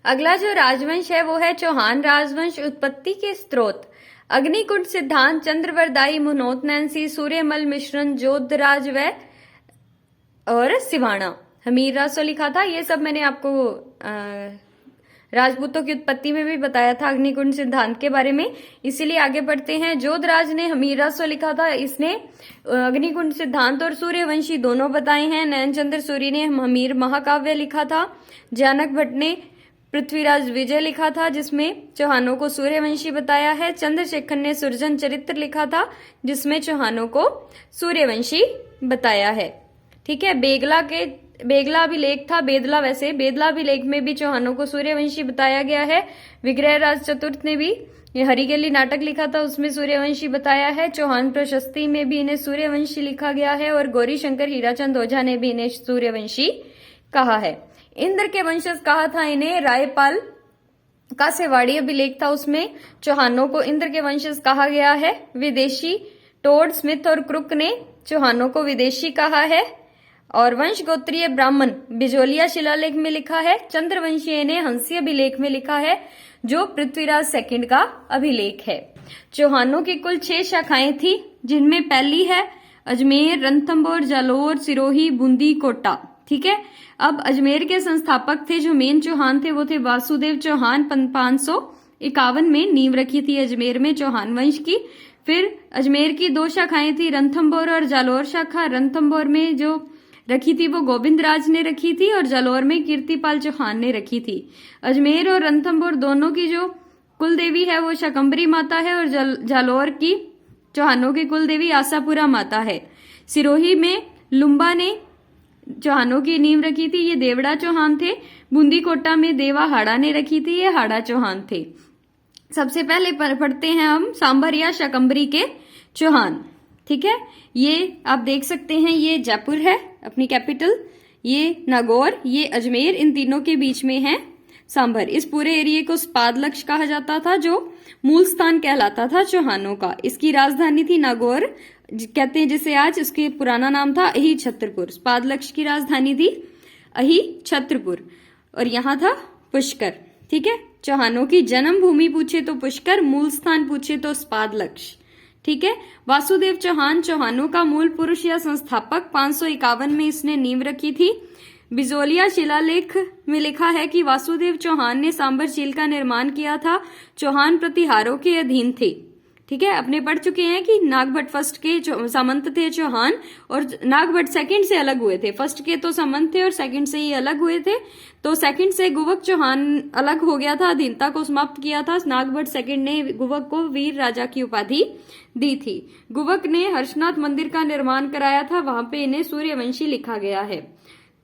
अगला जो राजवंश है वो है चौहान राजवंश। उत्पत्ति के स्रोत अग्निकुंड सिद्धांत, चंद्रवरदायी, मुनोत नैंसी, सूर्यमल मिश्रण, जोधराज व और सिवाना। हमीर रासो लिखा था। ये सब मैंने आपको राजपूतों की उत्पत्ति में भी बताया था अग्निकुंड सिद्धांत के बारे में, इसीलिए आगे बढ़ते हैं। जोधराज ने हमीर रासो लिखा था, इसने अग्निकुंड सिद्धांत और सूर्यवंशी दोनों बताए हैं। नयनचंद्र सूरी ने हमीर महाकाव्य लिखा था। जानक भट्ट ने पृथ्वीराज विजय लिखा था, जिसमें चौहानों को सूर्यवंशी बताया है। चंद्रशेखर ने सुरजन चरित्र लिखा था, जिसमें चौहानों को सूर्यवंशी बताया है। ठीक है। बेगला अभिलेख था, बेदला वैसे, बेदला अभिलेख में भी चौहानों को सूर्यवंशी बताया गया है। विग्रह राज चतुर्थ ने भी हरिकेली नाटक लिखा था, उसमें सूर्यवंशी बताया है। चौहान प्रशस्ति में भी इन्हें सूर्यवंशी लिखा गया है और गौरी शंकर हीराचंद ओझा ने भी इन्हें सूर्यवंशी कहा है। इंद्र के वंशज कहा था इन्हें। रायपाल का सेवाड़ी अभिलेख था, उसमें चौहानों को इंद्र के वंशज कहा गया है। विदेशी टोड, स्मिथ और क्रुक ने चौहानों को विदेशी कहा है। और वंश गोत्रीय ब्राह्मण बिजोलिया शिलालेख में लिखा है। चंद्रवंशीय ने हंसी अभिलेख में लिखा है, जो पृथ्वीराज सेकंड का अभिलेख है। चौहानों की कुल 6 शाखाएं थी, जिनमें पहली है अजमेर, रणथंभौर, जालोर, सिरोही, बूंदी, कोटा। ठीक है। अब अजमेर के संस्थापक थे, जो मेन चौहान थे, वो थे वासुदेव चौहान। 551 में नींव रखी थी अजमेर में चौहान वंश की। फिर अजमेर की 2 शाखाएं थी, रणथंभौर और जालोर शाखा। रणथंभौर में जो रखी थी वो गोविंद राज ने रखी थी और जालोर में कीर्तिपाल चौहान ने रखी थी। अजमेर और रणथंभौर दोनों की जो कुल देवी है वो शाकंभरी माता है और जालोर की चौहानों की कुल देवी आशापुरा माता है। सिरोही में लुम्बा ने चौहानों की नींव रखी थी, ये देवड़ा चौहान थे। बूंदी कोटा में देवा हाड़ा ने रखी थी, ये हाड़ा चौहान थे। सबसे पहले पढ़ते हैं हम सांभर या शाकंभरी के चौहान। ठीक है। ये आप देख सकते हैं, ये जयपुर है अपनी कैपिटल, ये नागौर, ये अजमेर, इन तीनों के बीच में है सांभर। इस पूरे एरिया को स्पादलक्ष कहा जाता था, जो मूल स्थान कहलाता था चौहानों का। इसकी राजधानी थी नागौर, कहते हैं जिसे आज, इसके पुराना नाम था अही छत्रपुर। स्पादलक्ष की राजधानी थी अही छत्रपुर और यहाँ था पुष्कर। ठीक है। चौहानों की जन्मभूमि पूछे तो पुष्कर, मूल स्थान पूछे तो स्पादलक्ष। ठीक है। वासुदेव चौहान चौहानों का मूल पुरुष या संस्थापक। 551 में इसने नींव रखी थी। बिजोलिया शिलालेख में लिखा है कि वासुदेव चौहान ने सांभर झील का निर्माण किया था। चौहान प्रतिहारों के अधीन थे। ठीक है। अपने पढ़ चुके हैं कि नागभट्ट फर्स्ट के सामंत थे चौहान, और नागभट्ट सेकंड से अलग हुए थे। फर्स्ट के तो सामंत थे और सेकंड से ही अलग हुए थे। तो सेकंड से गुवक चौहान अलग हो गया था, अधीनता को समाप्त किया था। नागभट्ट सेकंड ने गुवक को वीर राजा की उपाधि दी थी। गुवक ने हर्षनाथ मंदिर का निर्माण कराया था, वहां पे इन्हें सूर्यवंशी लिखा गया है।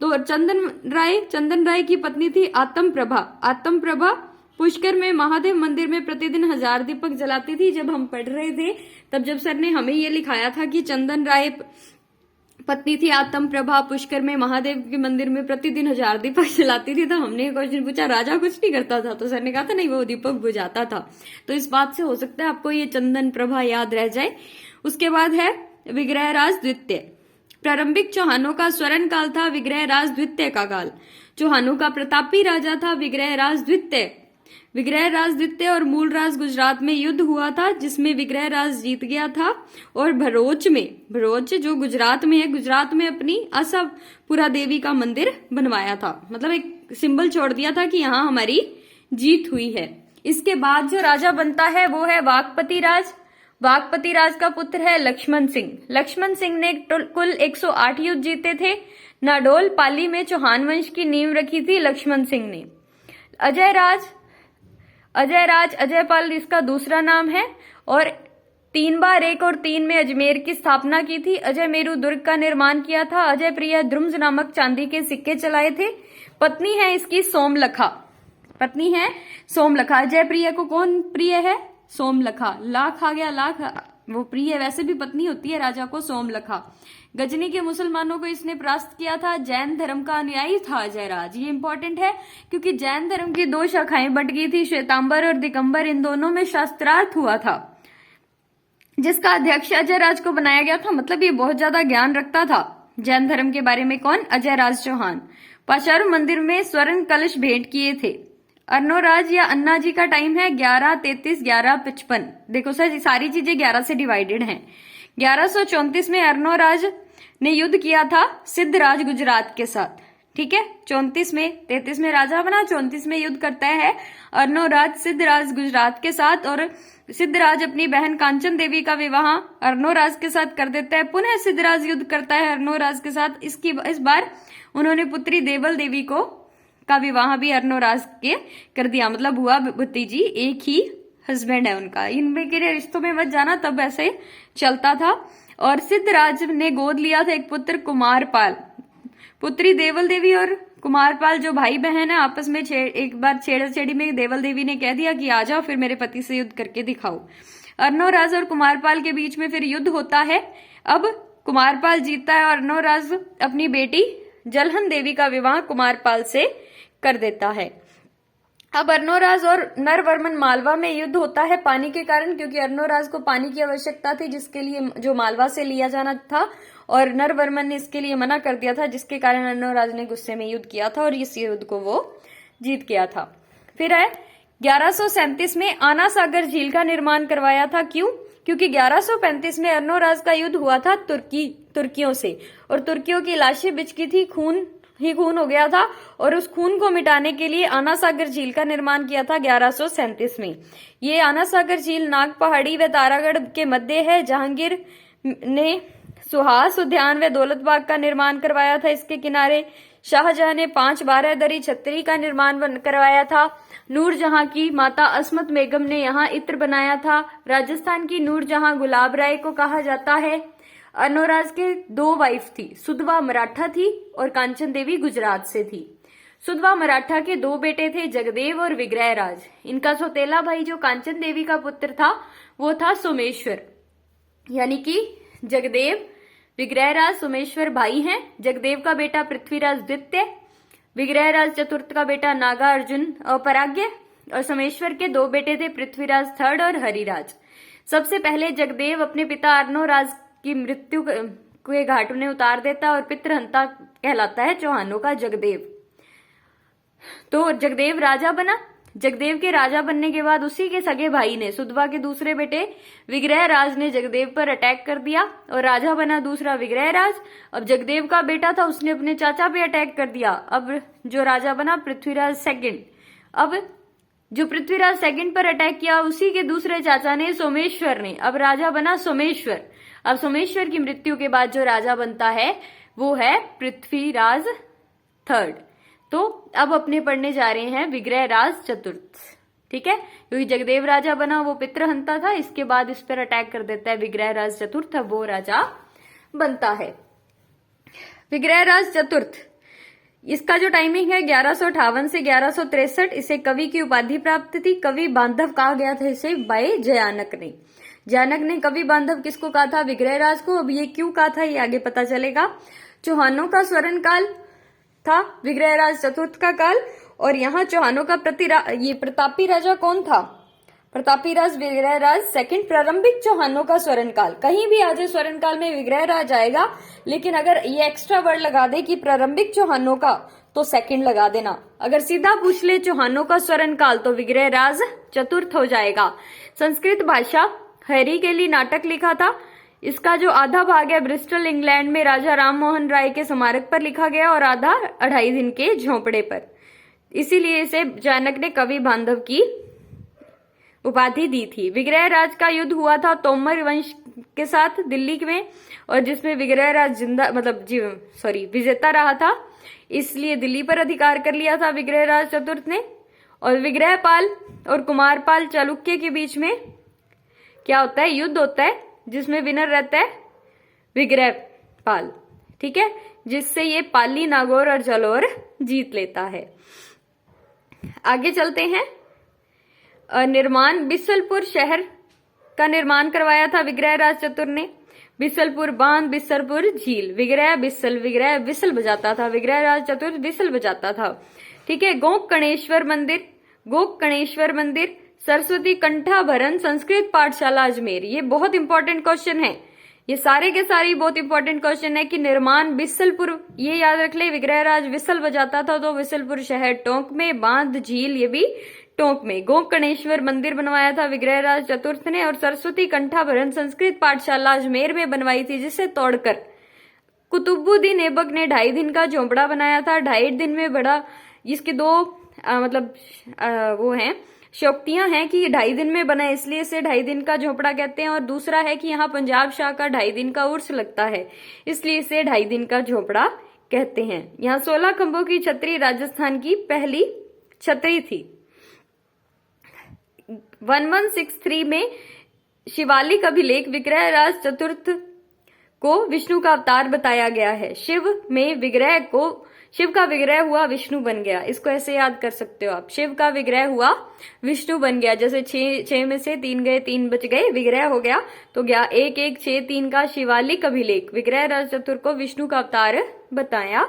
तो चंदन राय की पत्नी थी आत्म प्रभा पुष्कर में महादेव मंदिर में प्रतिदिन 1000 दीपक जलाती थी। जब हम पढ़ रहे थे तब जब सर ने हमें ये लिखाया था कि चंदन राय पत्नी थी आत्म प्रभा, पुष्कर में महादेव के मंदिर में प्रतिदिन 1000 दीपक जलाती थी, तो हमने क्वेश्चन पूछा राजा कुछ नहीं करता था, तो सर ने कहा था नहीं, वो दीपक बुझाता था। तो इस बात से हो सकता है आपको ये चंदन प्रभा याद रह जाए। उसके बाद है विग्रह राज द्वितीय। प्रारंभिक चौहानों का स्वर्ण काल था विग्रह राज द्वितीय का काल। चौहानों का प्रतापी राजा था विग्रह राज द्वितीय। विग्रह राज द्वितीय और मूल राज गुजरात में युद्ध हुआ था, जिसमें विग्रह राज जीत गया था और भरोच जो गुजरात में है, गुजरात में अपनी आशापुरा देवी का मंदिर बनवाया था। मतलब एक सिंबल छोड़ दिया था कि यहाँ हमारी जीत हुई है। इसके बाद जो राजा बनता है वो है वाकपति राज। वाकपति राज का पुत्र है लक्ष्मण सिंह। लक्ष्मण सिंह ने कुल 108 युद्ध जीते थे। नाडोल पाली में चौहान वंश की नींव रखी थी लक्ष्मण सिंह ने। अजयपाल इसका दूसरा नाम है और 3 बार 1 और 3 में अजमेर की स्थापना की थी। अजय मेरू दुर्ग का निर्माण किया था। अजय प्रिया द्रुम्ज नामक चांदी के सिक्के चलाए थे। पत्नी है इसकी सोमलखा। अजय प्रिया को कौन प्रिय है? सोमलखा। लाख आ गया, लाख वो प्रिय, वैसे भी पत्नी होती है राजा को सोमलखा। गजनी के मुसलमानों को इसने परास्त किया था। जैन धर्म का अनुयायी था अजयराज। ये इंपॉर्टेंट है क्योंकि जैन धर्म की 2 शाखाएं बट गई थी, श्वेतांबर और दिगंबर। इन दोनों में शास्त्रार्थ हुआ था, जिसका अध्यक्ष अजयराज को बनाया गया था। मतलब ये बहुत ज्यादा ज्ञान रखता था जैन धर्म के बारे में। कौन? अजयराज चौहान। पाचारू मंदिर में स्वर्ण कलश भेंट किए थे। अर्नोराज या अन्ना जी का टाइम है 11:33, 11:55। देखो सर सारी चीजें 11 से डिवाइडेड हैं। 1134 में अर्नोराज ने युद्ध किया था सिद्धराज गुजरात के साथ। ठीक है, 34 में, 33 में राजा बना, 34 में युद्ध करता है अर्नोराज सिद्धराज गुजरात के साथ, और सिद्धराज अपनी बहन कांचन देवी का विवाह अर्नोराज के साथ कर देता है। पुनः सिद्धराज युद्ध करता है अर्नोराज के साथ। इस बार उन्होंने पुत्री देवल देवी का विवाह भी अर्नोराज के कर दिया, मतलब हुआ भतीजी, एक ही हस्बैंड है उनका। इनमें के रिश्तों में मत जाना, तब ऐसे चलता था। और सिद्धराज ने गोद लिया था एक पुत्र कुमारपाल। पुत्री देवल देवी और कुमारपाल जो भाई बहन है आपस में एक बार छेड़छाड़ी में देवल देवी ने कह दिया कि आ जाओ फिर मेरे पति से युद्ध करके दिखाओ। अर्नोराज और कुमारपाल के बीच में फिर युद्ध होता है। अब कुमारपाल जीतता है और अर्नोराज अपनी बेटी जलहन देवी का विवाह कुमारपाल से कर देता है। अब अर्नोराज और नरवर्मन मालवा में युद्ध होता है पानी के कारण, क्योंकि अर्नोराज को पानी की आवश्यकता थी जिसके लिए जो मालवा से लिया जाना था, और नरवर्मन ने इसके लिए मना कर दिया था, जिसके कारण अर्नोराज ने गुस्से में युद्ध किया था और इस युद्ध को वो जीत गया था। फिर है 1137 में आना सागर झील का निर्माण करवाया था। क्यों? क्योंकि 1135 में अर्नोराज का युद्ध हुआ था तुर्कियों से, और तुर्कियों की लाशें बिछकी थी, खून ही खून हो गया था, और उस खून को मिटाने के लिए आना सागर झील का निर्माण किया था 1137 में। ये आना सागर झील नाग पहाड़ी व तारागढ़ के मध्य है। जहांगीर ने सुहास उद्यान व दौलत बाग का निर्माण करवाया था इसके किनारे। शाहजहां ने 5 12 छतरी का निर्माण करवाया था। नूरजहां की माता अस्मत बेगम ने यहाँ इत्र बनाया था। राजस्थान की नूरजहां गुलाब राय को कहा जाता है। अर्नोराज के 2 वाइफ थी, सुधवा मराठा थी और कांचन देवी गुजरात से थी। सुधवा मराठा के 2 बेटे थे, जगदेव और विग्रहराज। इनका सौतेला भाई जो कांचन देवी का पुत्र था वो था सोमेश्वर, यानी कि जगदेव विग्रहराज सोमेश्वर भाई हैं। जगदेव का बेटा पृथ्वीराज द्वितीय, विग्रहराज चतुर्थ का बेटा नागा अर्जुन पराग्य, और सोमेश्वर के 2 बेटे थे, पृथ्वीराज थर्ड और हरिराज। सबसे पहले जगदेव अपने पिता अर्नोराज की मृत्यु के घाट में उतार देता और पितृहंता कहलाता है चौहानों का जगदेव। तो जगदेव राजा बना। जगदेव के राजा बनने के बाद उसी के सगे भाई ने, सुधवा के दूसरे बेटे विग्रहराज ने जगदेव पर अटैक कर दिया और राजा बना दूसरा विग्रहराज। अब जगदेव का बेटा था, उसने अपने चाचा पे अटैक कर दिया। अब जो राजा बना पृथ्वीराज सेकंड। अब जो पृथ्वीराज सेकंड पर अटैक किया उसी के दूसरे चाचा ने, सोमेश्वर ने, अब राजा बना सोमेश्वर। अब सोमेश्वर की मृत्यु के बाद जो राजा बनता है वो है पृथ्वीराज थर्ड। तो अब अपने पढ़ने जा रहे हैं विग्रहराज चतुर्थ। ठीक है, क्योंकि जगदेव राजा बना वो पितृहंता था, इसके बाद इस पर अटैक कर देता है विग्रहराज चतुर्थ, अब वो राजा बनता है। विग्रहराज चतुर्थ, इसका जो टाइमिंग है 1158 से 1163, इसे कवि की उपाधि प्राप्त थी। कवि बांधव कहा गया था इसे बाय जयानक ने। जयानक ने कवि बांधव किसको कहा था? विग्रहराज को। अब ये क्यों कहा था ये आगे पता चलेगा। चौहानों का स्वर्ण काल था विग्रहराज चतुर्थ का काल, और यहाँ चौहानों का ये प्रतापी राजा कौन था? प्रतापी राज विग्रहराज सेकंड। प्रारंभिक चौहानों का स्वर्ण काल, कहीं भी आज स्वर्ण काल में विग्रहराज आएगा, लेकिन अगर ये एक्स्ट्रा वर्ड लगा दे कि प्रारंभिक चौहानों का, तो सेकंड लगा देना। अगर सीधा पूछ ले चौहानों का स्वर्ण काल तो विग्रहराज चतुर्थ हो जाएगा। संस्कृत भाषा हैरी के लिए नाटक लिखा था। इसका जो आधा भाग है ब्रिस्टल इंग्लैंड में राजा राम मोहन राय के स्मारक पर लिखा गया और आधा 2.5 दिन के झोंपड़े पर। इसीलिए इसे जयानक ने कवि बांधव की उपाधि दी थी। विग्रहराज का युद्ध हुआ था तोमर वंश के साथ दिल्ली में, और जिसमें विग्रहराज विजेता रहा था, इसलिए दिल्ली पर अधिकार कर लिया था विग्रहराज चतुर्थ ने। और विग्रहपाल और कुमारपाल चालुक्य के बीच में क्या होता है? युद्ध होता है, जिसमें विनर रहता है विग्रहपाल। ठीक है, जिससे ये पाली, नागौर और जालौर जीत लेता है। आगे चलते हैं। निर्माण बिसलपुर शहर का निर्माण करवाया था विग्रहराज चतुर्थ ने। बिसलपुर बांध, बिसलपुर झील, विग्रह विसल बजाता था, विग्रहराज चतुर्थ विसल बजाता था। ठीक है, गोप गणेश्वर मंदिर, सरस्वती कंठाभरण संस्कृत पाठशाला अजमेर। ये बहुत इंपॉर्टेंट क्वेश्चन है, ये सारे के सारे बहुत इंपॉर्टेंट क्वेश्चन है कि निर्माण बिसलपुर, ये याद रख ले, विग्रहराज विसल बजाता था तो विसलपुर शहर टोंक में, बांध झील ये भी टोंक में, गोकर्णेश्वर मंदिर बनवाया था विग्रहराज चतुर्थ ने, और सरस्वती कंठाभरण संस्कृत पाठशाला अजमेर में बनवाई थी जिसे तोड़कर कुतुबुद्दीन ऐबक ने 2.5 दिन का झोंपड़ा बनाया था। 2.5 दिन में बड़ा, इसके दो वो हैं शोक्तियां हैं कि 2.5 दिन में बना इसलिए इसे 2.5 दिन का झोंपड़ा कहते हैं, और दूसरा है कि यहाँ पंजाब शाह का 2.5 दिन का उर्स लगता है इसलिए इसे 2.5 दिन का झोंपड़ा कहते हैं। यहाँ 16 खंभों की छतरी राजस्थान की पहली छतरी थी। 1163 में शिवालिक अभिलेख विग्रहराज चतुर्थ को विष्णु का अवतार बताया गया है। शिव का विग्रह हुआ, विष्णु बन गया। इसको ऐसे याद कर सकते हो आप, शिव का विग्रह हुआ, विष्णु बन गया। जैसे 6 में से 3 गए, 3 बच गए, विग्रह हो गया तो गया 1 1 6 3 का शिवालिक अभिलेख विग्रहराज चतुर्थ को विष्णु का अवतार बताया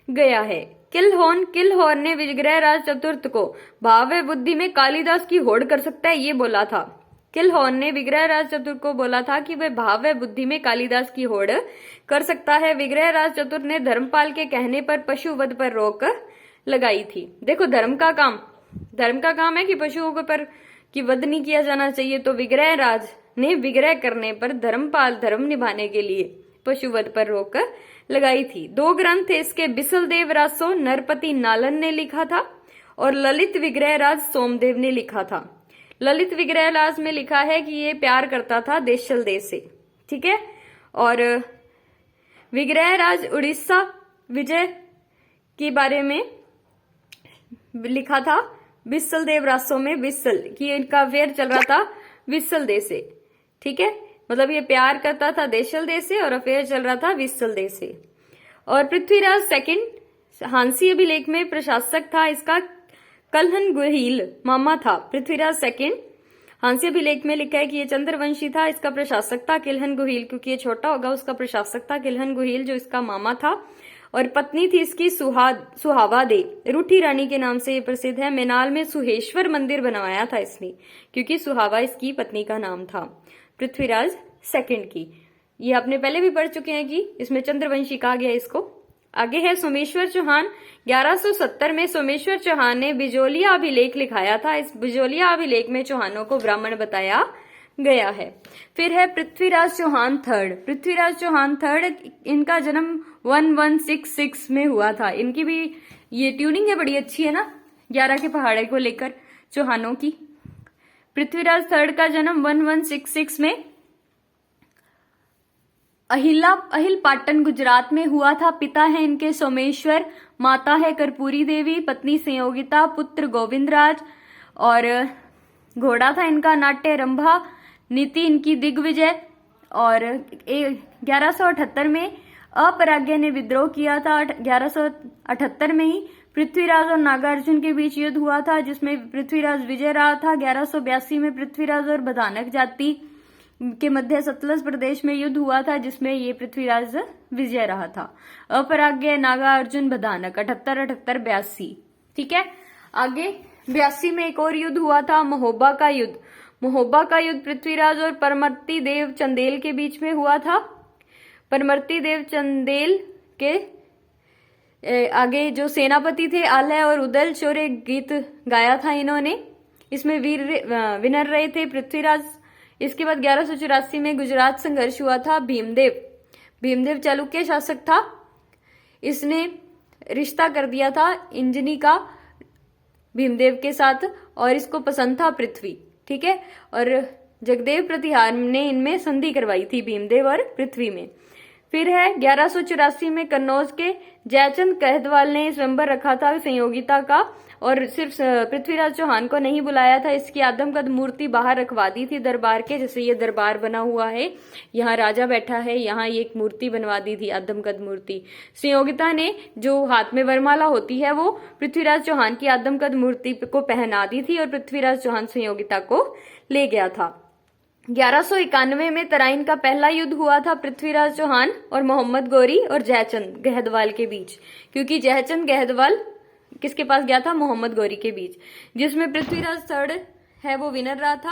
गया है। किलहौर ने विग्रहराज चतुर्थ को भाव बुद्धि में कालिदास की होड़ कर सकता है ये बोला था। किलहौर ने विग्रहराज चतुर्थ को बोला था कि वह भाव बुद्धि में कालिदास की होड़ कर सकता है। विग्रहराज चतुर्थ ने धर्मपाल के कहने पर पशु वध पर रोक लगाई थी। देखो धर्म का काम है कि पशुओं पर की वध नहीं किया जाना चाहिए, तो विग्रहराज ने विग्रह करने पर धर्मपाल धर्म निभाने के लिए पशु वध पर रोक लगाई थी। 2 ग्रंथ इसके बिसलदेव रासो नरपति नालन ने लिखा था और ललित विग्रहराज सोमदेव ने लिखा था। ललित विग्रहराज में लिखा है कि ये प्यार करता था देशल देश से, ठीक है। और विग्रहराज उड़ीसा विजय के बारे में लिखा था बिसल देव रासों में, बिसल की इनका अफेयर चल रहा था विसल देश से, ठीक है। मतलब ये प्यार करता था देशल देश से और अफेयर चल रहा था विसल देश से। और पृथ्वीराज सेकंड हांसी अभिलेख में प्रशासक था, इसका कलहन गुहील मामा था। पृथ्वीराज सेकंड हांसी अभिलेख में लिखा है कि ये चंद्रवंशी था, इसका प्रशासक था किलहन गुहील, क्योंकि ये छोटा होगा उसका प्रशासक था किलहन गुहील जो इसका मामा था। और पत्नी थी इसकी सुहावा दे, रूठी रानी के नाम से ये प्रसिद्ध है। मेनाल में सुहेश्वर मंदिर बनवाया था इसने, क्योंकि सुहावा इसकी पत्नी का नाम था पृथ्वीराज सेकंड की। ये आपने पहले भी पढ़ चुके हैं कि इसमें चंद्रवंशी कहा गया इसको। आगे है सोमेश्वर चौहान। 1170 में सोमेश्वर चौहान ने बिजोलिया अभिलेख लिखाया था। इस बिजोलिया अभिलेख में चौहानों को ब्राह्मण बताया गया है। फिर है पृथ्वीराज चौहान थर्ड। पृथ्वीराज चौहान थर्ड, इनका जन्म 1166 में हुआ था। इनकी भी ये ट्यूनिंग है बड़ी अच्छी है ना 11 के पहाड़े को लेकर चौहानों की। पृथ्वीराज थर्ड का जन्म 1166 में अहिल पाटन गुजरात में हुआ था। पिता है इनके सोमेश्वर, माता है कर्पूरी देवी, पत्नी संयोगिता, पुत्र गोविंदराज और घोड़ा था इनका नाट्य रंभा, नीति इनकी दिग्विजय। और 1178 में अपराग्य ने विद्रोह किया था। 1178 में ही पृथ्वीराज और नागार्जुन के बीच युद्ध हुआ था जिसमें पृथ्वीराज विजय रहा था। 1182 में पृथ्वीराज और बधानक जाति के मध्य सतलज प्रदेश में युद्ध हुआ था जिसमें ये पृथ्वीराज विजय रहा था। अपराग्य नागार्जुन बधानक 78-82, ठीक है। आगे 82 में एक और युद्ध हुआ था, महोबा का युद्ध। महोबा का युद्ध पृथ्वीराज और परमर्ती देव चंदेल के बीच में हुआ था। परमर्ती देव चंदेल के आगे जो सेनापति थे आलय और उदल शौर्य गीत गाया था इन्होंने। इसमें विनर रहे थे पृथ्वीराज। इसके बाद 1184 में गुजरात संघर्ष हुआ था। भीमदेव चालुक्य शासक था। इसने रिश्ता कर दिया था इंजनी का भीमदेव के साथ और इसको पसंद था पृथ्वी, ठीक है। और जगदेव प्रतिहार ने इनमें संधि करवाई थी भीमदेव और पृथ्वी में। फिर है 1184 में कन्नौज के जयचंद कहदवाल ने स्वयंवर रखा था संयोगिता का और सिर्फ पृथ्वीराज चौहान को नहीं बुलाया था। इसकी आदमकद मूर्ति बाहर रखवा दी थी दरबार के, जैसे ये दरबार बना हुआ है, यहाँ राजा बैठा है, यहाँ ये एक मूर्ति बनवा दी थी आदमकद मूर्ति। संयोगिता ने जो हाथ में वरमाला होती है वो पृथ्वीराज चौहान की आदमकद मूर्ति को पहना दी थी और पृथ्वीराज चौहान संयोगिता को ले गया था। 1191 में तराइन का पहला युद्ध हुआ था पृथ्वीराज चौहान और मोहम्मद गौरी और जयचंद गहदवाल के बीच, क्योंकि जयचंद गहदवाल किसके पास गया था, मोहम्मद गौरी के बीच, जिसमें पृथ्वीराज थर्ड है वो विनर रहा था।